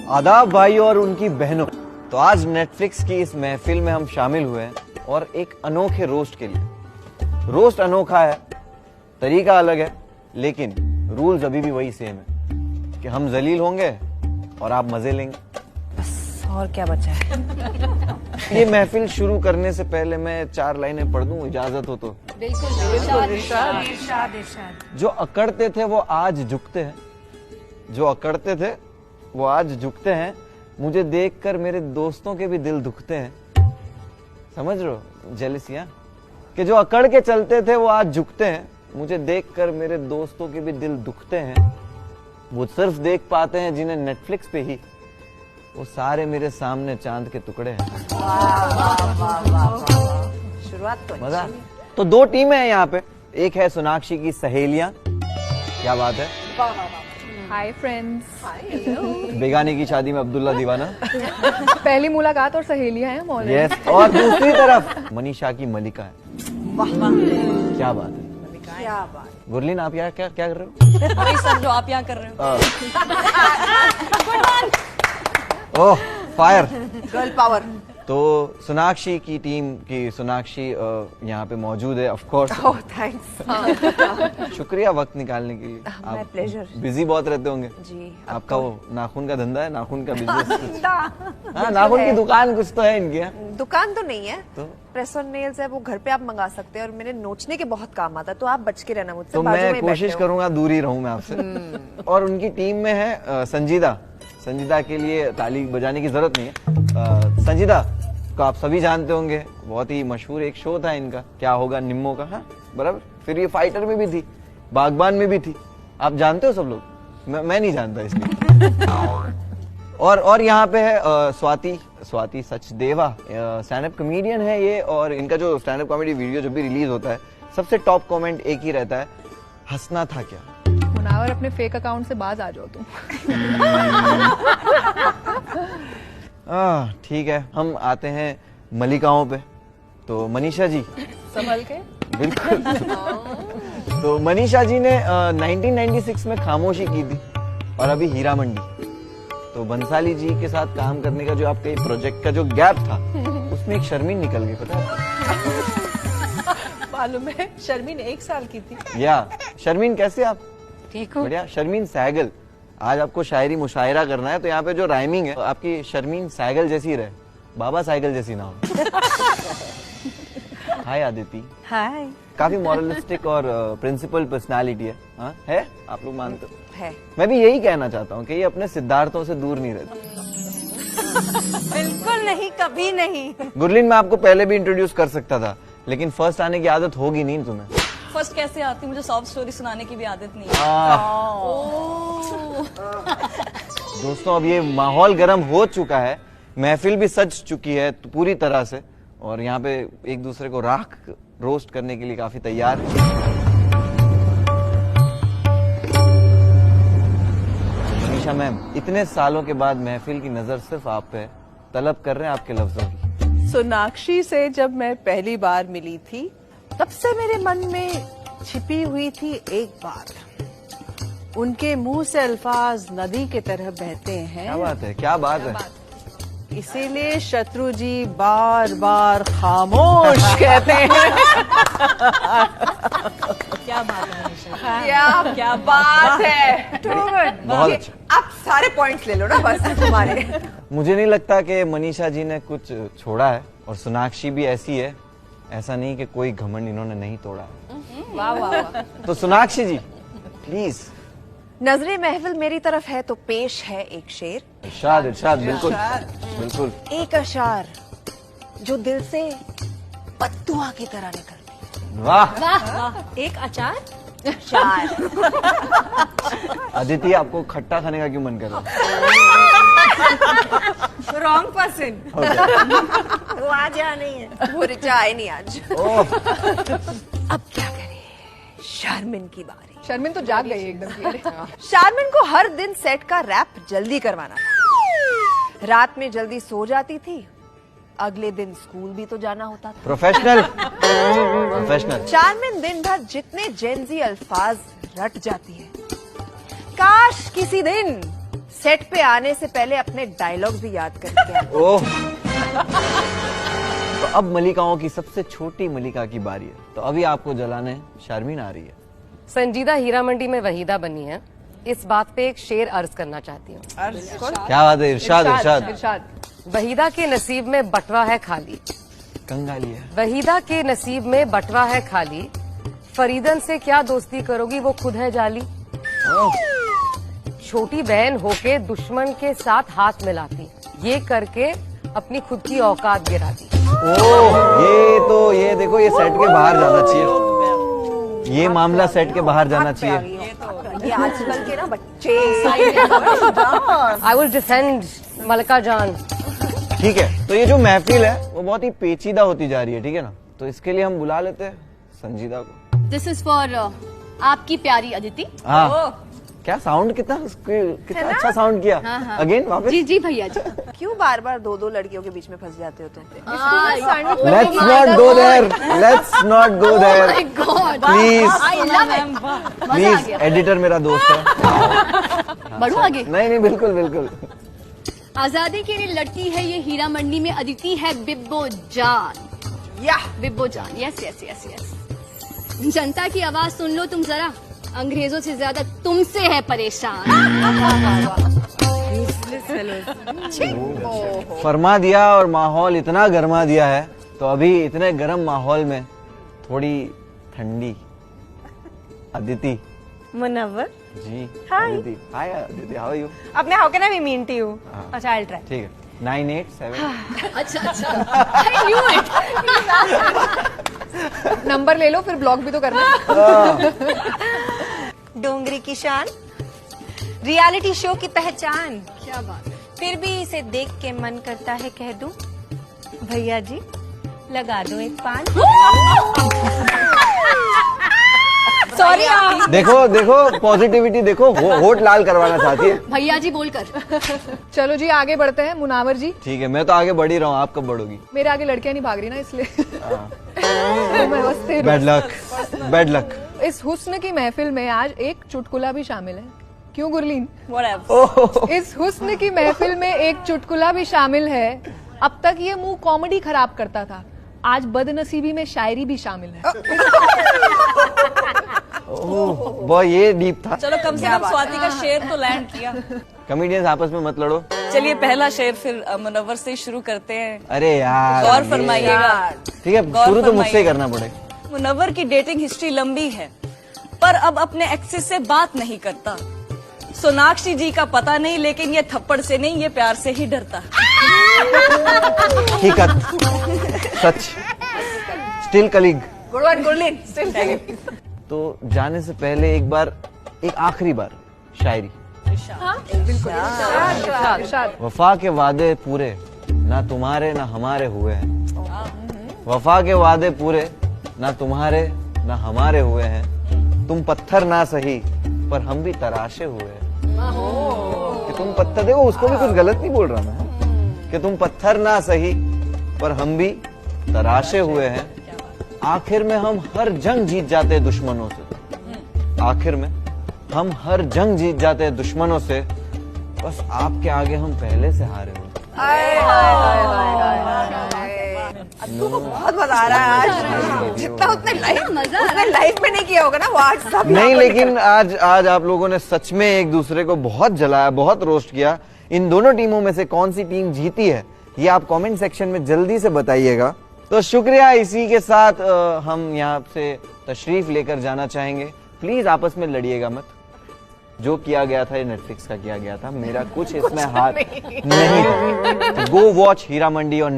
आदाब भाई और उनकी बहनों। तो आज नेटफ्लिक्स की इस महफिल में हम शामिल हुए हैं और एक अनोखे रोस्ट के लिए। रोस्ट अनोखा है, तरीका अलग है, लेकिन रूल्स अभी भी वही सेम है कि हम जलील होंगे और आप मजे लेंगे। बस और क्या बचा है। ये महफिल शुरू करने से पहले मैं 4 लाइनें पढ़ दूं, इजाजत हो तो। जो अकड़ते थे वो आज झुकते हैं, जो अकड़ते थे वो आज झुकते हैं। मुझे देखकर मेरे दोस्तों के भी दिल दुखते हैं। समझ रहे हो जेलसियां? कि जो अकड़ के चलते थे वो आज झुकते हैं। मुझे देखकर मेरे दोस्तों के भी दिल दुखते हैं। वो सिर्फ देख पाते हैं जिन्हें नेटफ्लिक्स पे ही, वो सारे मेरे सामने चांद के टुकड़े हैं। शुरुआत तो मजा। तो 2 टीमें हैं यहाँ पे। एक है सोनाक्षी की सहेलियां, क्या बात है। Hi friends. बेगाने की शादी में अब्दुल्ला दीवाना। पहली मुलाकात और सहेलियां हैं हम। यस। और दूसरी तरफ मनीषा की मलिका है। क्या बात है, क्या बात। गुरलीन आप यहाँ क्या क्या कर रहे हो? वही सब जो आप यहाँ कर रहे हो। ओह फायर। Girl power. तो सोनाक्षी की टीम की सोनाक्षी यहाँ पे मौजूद है, ऑफ कोर्स। Oh thanks. शुक्रिया वक्त निकालने के लिए। My pleasure. बिजी बहुत रहते होंगे जी। आपका वो नाखून का धंधा है, नाखून का बिजनेस। हाँ, नाखून की दुकान कुछ तो है इनकी। दुकान तो नहीं है, तो प्रेस ऑन नेल्स है, वो घर पे आप मंगा सकते हैं और मेरे नोचने के बहुत काम आता है, तो आप बच के रहना मुझसे। तो मैं कोशिश करूंगा दूर ही रहूं मैं आपसे। और उनकी टीम में है संजीदा। संजीदा के लिए ताली बजाने की जरूरत नहीं है। संजीदा को आप सभी जानते होंगे, बहुत ही मशहूर एक शो था इनका, क्या होगा निम्मो का। हाँ बराबर। फिर ये फाइटर में भी थी, बागबान में भी थी। आप जानते हो सब लोग, मैं नहीं जानता इसलिए। और यहाँ पे है Swati Sachdeva. Stand up comedian है ये, और इनका जो स्टैंड अप कॉमेडी वीडियो जब भी रिलीज होता है, सबसे टॉप कमेंट एक ही रहता है, हंसना था क्या। मुनावर अपने फेक अकाउंट से बाज आ जाओ तुम। ठीक है, हम आते हैं मलिकाओं पे। तो मनीषा जी संभल के। बिल्कुल। तो मनीषा जी ने 1996 में खामोशी की थी और अभी हीरा मंडी। तो बंसाली जी के साथ काम करने का जो आपके प्रोजेक्ट का जो गैप था, उसमें एक शर्मीन निकल गई, पता है? मालूम है, शर्मीन 1 साल की थी। या शर्मीन कैसे आप? ठीक हूँ। बढ़िया। शर्मीन सहगल, आज आपको शायरी मुशायरा करना है, तो यहाँ पे जो राइमिंग है आपकी शर्मीन सहगल जैसी रहे, बाबा साइकिल जैसी ना हो। हाय आदिति। हाय। काफी मॉरलिस्टिक और प्रिंसिपल पर्सनालिटी है। हाँ है, आप लोग मानते हो? है। मैं भी यही कहना चाहता हूँ कि ये अपने सिद्धार्थों से दूर नहीं रहती। बिल्कुल नहीं, कभी नहीं। गुरलीन मैं आपको पहले भी इंट्रोड्यूस कर सकता था, लेकिन फर्स्ट आने की आदत होगी नहीं तुम्हें। फर्स्ट कैसे आती, मुझे सॉफ्ट स्टोरी सुनाने की भी आदत नहीं है। दोस्तों अब ये माहौल गर्म हो चुका है, महफिल भी सज चुकी है पूरी तरह से, और यहाँ पे एक दूसरे को राख रोस्ट करने के लिए काफी तैयार है। मनीषा मैम, इतने सालों के बाद महफिल की नजर सिर्फ आप पे है, तलब कर रहे हैं आपके लफ्जों की। सोनाक्षी से जब मैं पहली बार मिली थी, तब से मेरे मन में छिपी हुई थी एक बात। उनके मुंह से अल्फाज नदी की तरह बहते हैं। क्या बात है, क्या बात है। इसीलिए शत्रु जी बार बार खामोश कहते हैं। क्या बात है मनीषा। क्या बात है। बहुत अच्छा। आप सारे पॉइंट्स ले लो ना बस तुम्हारे। मुझे नहीं लगता कि मनीषा जी ने कुछ छोड़ा है, और सोनाक्षी भी ऐसी है, ऐसा नहीं कि कोई घमंड इन्होंने नहीं तोड़ा है। वाह वाह वाह। तो सोनाक्षी जी प्लीज। नजरे महफिल मेरी तरफ है तो पेश है एक शेर। इरशाद इरशाद। बिल्कुल बिल्कुल। एक अशार जो दिल से बद्दुआ की तरह निकलती। वाह। वाह, एक अचार। अशार। अदिति आपको खट्टा खाने का क्यों मन कर रहा रॉन्ग पर्सन। वो आज यहाँ नहीं है, वो रिचा आए नहीं आज। अब क्या करें, शारमिन की बारी। शर्मिन तो जाग गई एकदम। शारमिन को हर दिन सेट का रैप जल्दी करवाना था। रात में जल्दी सो जाती थी, अगले दिन स्कूल भी तो जाना होता था। Professional professional. शारमिन दिन भर जितने जेनजी अल्फाज रट जाती है, काश किसी दिन सेट पे आने से पहले अपने डायलॉग्स भी याद करके आए। ओह। तो अब मलिकाओं की सबसे छोटी मलिका की बारी है। तो अभी आपको जलाने शारमीन आ रही है। संजीदा हीरा मंडी में वहीदा बनी है। इस बात पे एक शेर अर्ज करना चाहती हूँ। क्या बात है, इरशाद इरशाद। इरशाद। वहीदा के नसीब में बटवा है खाली, कंगाली है। वहीदा के नसीब में बटवा है खाली, फरीदन से क्या दोस्ती करोगी वो खुद है जाली। ओह, छोटी बहन होके दुश्मन के साथ हाथ मिलाती, ये करके अपनी खुद की औकात गिराती। ओह, ये देखो, ये सेट के बाहर जाना चाहिए। ये मामला सेट के बाहर जाना चाहिए। ये आजकल के ना बच्चे। आई विल डिफेंड मलका जान। ठीक है, तो ये जो महफिल है वो बहुत ही पेचीदा होती जा रही है, ठीक है ना। तो इसके लिए हम बुला लेते हैं संजीदा को। दिस इज फॉर आपकी प्यारी अदिति। हाँ, क्या साउंड, कितना अच्छा साउंड किया। अगेन वापस। जी जी भैया जी। क्यों बार बार दो दो लड़कियों के बीच में फंस जाते हो तुम? Let's not go there, let's not go there please. I love it. Please, editor मेरा दोस्त है। बढ़ो आगे। नहीं नहीं, बिल्कुल बिल्कुल। आजादी के लिए लड़ती है ये हीरा मंडी में अदिति है बिब्बो जान। या बिब्बो जान, यस यस यस यस। जनता की आवाज सुन लो तुम जरा, अंग्रेजों से ज्यादा तुमसे है परेशान। फरमा दिया और माहौल इतना गर्मा दिया है, तो अभी इतने गर्म माहौल में थोड़ी ठंडी अदिति मुनव्वर। जी। Hi. Aditi, hi Aditi, how are you? अब मैं how can I be mean to you? हाँ। अच्छा, आई विल ट्राई। ठीक है, 987। अच्छा अच्छा, आई न्यू इट। नंबर ले लो, फिर ब्लॉक भी तो करना। डोंगरी की शान, रियलिटी शो की पहचान। क्या बात है। फिर भी इसे देख के मन करता है कह दूं, भैया जी लगा दो एक पान। सॉरी। देखो देखो, पॉजिटिविटी देखो, होठ लाल करवाना चाहती है। भैया जी बोलकर। चलो जी, आगे बढ़ते हैं। मुनावर जी, ठीक है, मैं तो आगे बढ़ ही रहा हूँ, आप कब बढ़ोगी? मेरे आगे लड़कियां नहीं भाग रही ना, इसलिए मैं बस स्थिर हूँ। Bad luck, bad luck. इस हुस्न की महफिल में आज एक चुटकुला भी शामिल है। क्यों गुरलीन? Whatever. इस हुस्न की महफिल में एक चुटकुला भी शामिल है। अब तक ये मुंह कॉमेडी खराब करता था, आज बदनसीबी में शायरी भी शामिल है। ओह, बॉय, ये डीप था। चलो कम से कम स्वाति का शेर तो लैंड किया। कॉमेडियंस आपस में मत लड़ो। चलिए पहला शेर फिर मुनव्वर से ही शुरू करते हैं। अरे यार, गौर फरमाइएगा। ठीक है, गौर शुरू तो मुझसे ही फरमाइएगा। करना पड़ेगा। मुनव्वर की डेटिंग हिस्ट्री लंबी है, पर अब अपने एक्सिस से बात नहीं करता। सोनाक्षी जी का पता नहीं, लेकिन ये थप्पड़ से नहीं, ये प्यार से ही डरता। हकीकत, सच, still colleague. Good one Gurleen. तो जाने से पहले एक बार, एक आखिरी बार शायरी। इरशाद। वफा के वादे पूरे ना तुम्हारे ना हमारे हुए हैं। वफा के वादे पूरे ना तुम्हारे ना हमारे हुए हैं। तुम पत्थर ना सही पर हम भी तराशे हुए हैं। कि तुम पत्थर, देखो उसको भी कुछ गलत नहीं बोल रहा मैं, कि तुम पत्थर ना सही पर हम भी तराशे हुए हैं। आखिर में हम हर जंग जीत जाते हैं दुश्मनों से। आखिर में हम हर जंग जीत जाते हैं दुश्मनों से, बस आपके आगे हम पहले से हारे हुए। अद्दू को बहुत मजा आ रहा है आज। जितना उसने लाइफ मजा आ रहा उसने लाइफ में नहीं किया होगा ना, वो आज सब नहीं, लेकिन आज आप लोगों ने सच में एक दूसरे को बहुत जलाया, बहुत रोस्ट किया। इन दोनों टीमों में से कौन सी टीम जीती है, ये आप कमेंट सेक्शन में जल्दी से बताइएगा। तो शुक्रिया। इसी के साथ हम यहाँ से तशरीफ लेकर जाना चाहेंगे। प्लीज आपस में लड़िएगा मत। जो किया गया था ये नेटफ्लिक्स का किया गया था, मेरा कुछ इसमें हाथ नहीं। गो वॉच हीरा मंडी और